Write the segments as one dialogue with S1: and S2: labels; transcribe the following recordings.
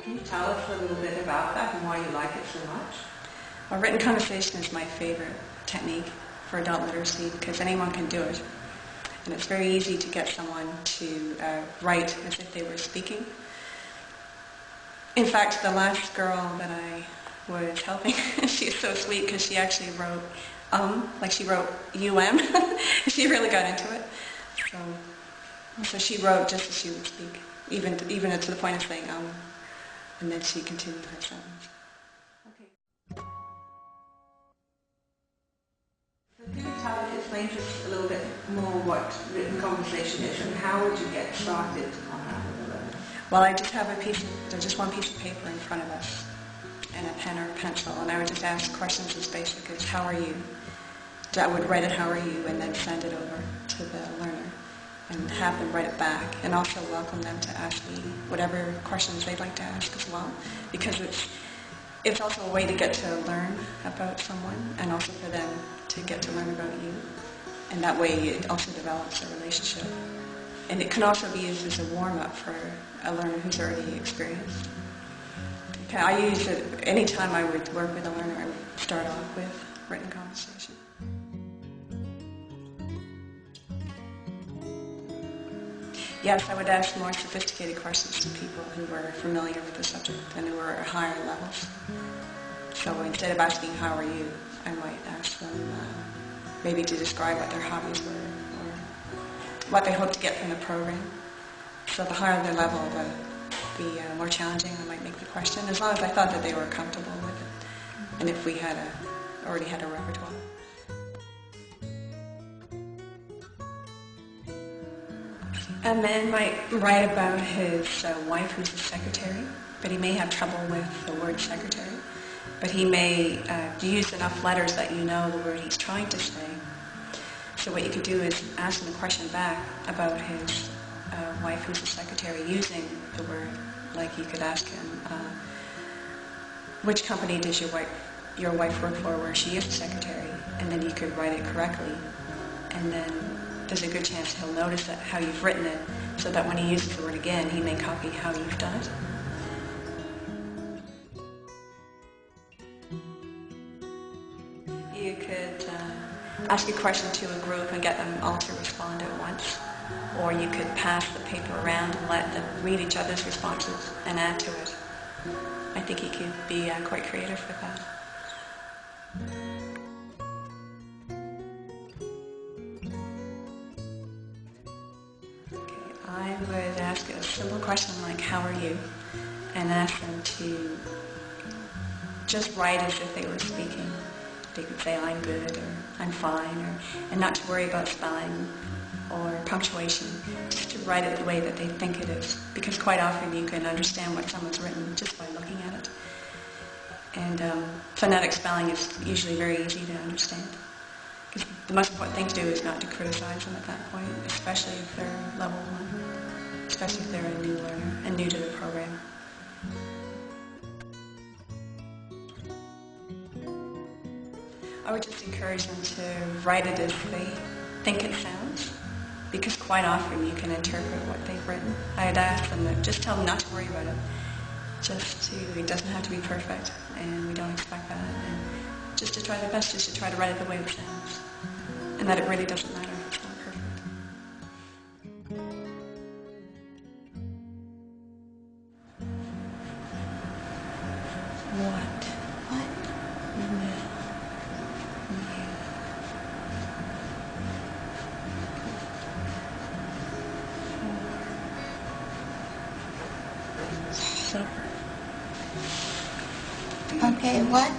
S1: Can you tell us a little bit about that and why you like it so much?
S2: Well, written conversation is my favorite technique for adult literacy because anyone can do it. And it's very easy to get someone to write as if they were speaking. In fact, the last girl that I was helping, she's so sweet because she actually wrote like she wrote She really got into it. So she wrote just as she would speak, even to the point of saying and then she continued her sentence.
S1: Okay. So can you explain to us a little bit more what written conversation is and how would you get started on that with a learner?
S2: Well, I just have there's just one piece of paper in front of us and a pen or a pencil, and I would just ask questions as basic as, how are you? I would write it, how are you, and then send it over to the learner and have them write it back, and also welcome them to ask me whatever questions they'd like to ask as well, because it's also a way to get to learn about someone and also for them to get to learn about you, and that way it also develops a relationship. And it can also be used as a warm-up for a learner who's already experienced. Okay, I use it anytime I would work with a learner. I would start off with written conversation. Yes, I would ask more sophisticated questions to people who were familiar with the subject and who were at higher levels. So instead of asking, how are you, I might ask them maybe to describe what their hobbies were or what they hope to get from the program. So the higher their level, the more challenging I might make the question, as long as I thought that they were comfortable with it and if we had already had a repertoire. A man might write about his wife who's a secretary, but he may have trouble with the word secretary. But he may use enough letters that you know the word he's trying to say. So what you could do is ask him a question back about his wife who's a secretary using the word. Like you could ask him, which company does your wife work for where she is a secretary? And then you could write it correctly. And then there's a good chance he'll notice how you've written it, so that when he uses the word again, he may copy how you've done it. You could ask a question to a group and get them all to respond at once. Or you could pass the paper around and let them read each other's responses and add to it. I think you could be quite creative with that. I would ask a simple question like, how are you? And ask them to just write as if they were speaking. They could say, I'm good, or I'm fine, and not to worry about spelling or punctuation, just to write it the way that they think it is. Because quite often you can understand what someone's written just by looking at it. And phonetic spelling is usually very easy to understand. Because the most important thing to do is not to criticize them at that point, especially if they're level 1, especially if they're a new learner and new to the program. I would just encourage them to write it as they think it sounds, because quite often you can interpret what they've written. I'd ask them to just tell them not to worry about it. It doesn't have to be perfect, and we don't expect that. And just to try their best, just to try to write it the way it sounds. And that it really doesn't matter if it's not perfect. What will you supper?
S3: Okay, what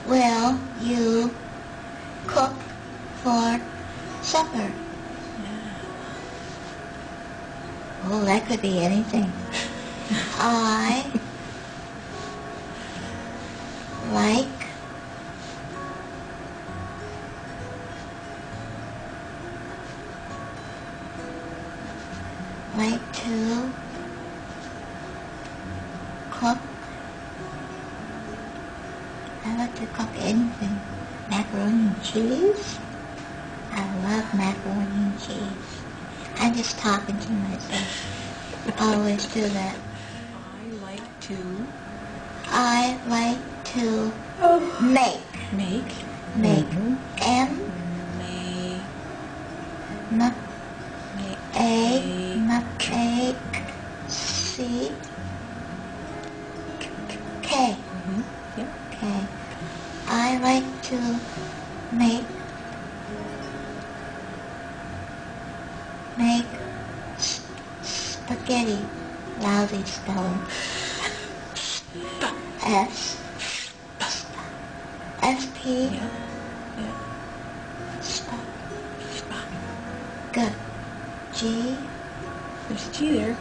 S3: will you cook for supper?
S2: Yeah.
S3: Oh, that could be anything. I like to cook. I like to cook anything. Macaroni and cheese. I love macaroni and cheese. I'm just talking to myself. always do that. I like to make.
S2: Make.
S3: Make. M. Make. A. Make. C. K.
S2: Yep.
S3: K. I like to make spaghetti. Lousy spelling. S. S-P.
S2: Yeah.
S3: Good. G.
S2: There's a G there.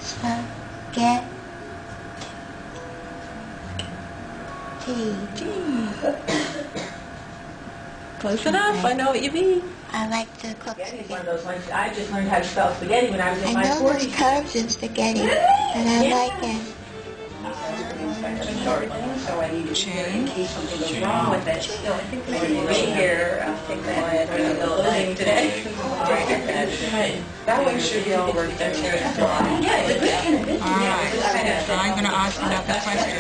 S3: Spaghetti.
S2: G. Close enough. I know what you mean.
S3: I like to cook
S4: Spaghetti is
S3: spaghetti.
S4: one of those ones. I just learned how to spell spaghetti when I was in
S3: I
S4: my
S3: know there's
S4: 40s.
S3: curves in spaghetti, and I like it.
S4: So I need to share in case something goes wrong with it. So I think I need to be here. I'll take that. I'm living today. That one should be all worked out. Yeah, it was kind of busy.
S1: All right, I'm going to ask another question.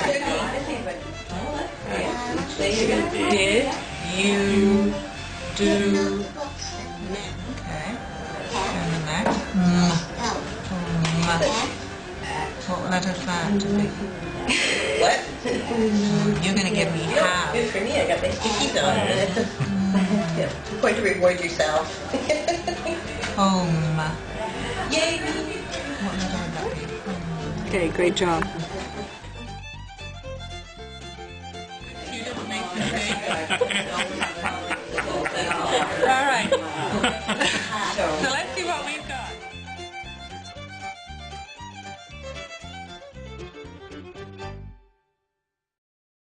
S1: Did you do... Okay. And the next. What letter's that to be?
S4: What?
S1: You're going to give me half.
S4: Good for me, I got the stickies on. Going to reward yourself.
S1: Home.
S4: Yay!
S1: What letter would that be?
S2: Okay, great job.
S1: You didn't make the mistake. All right.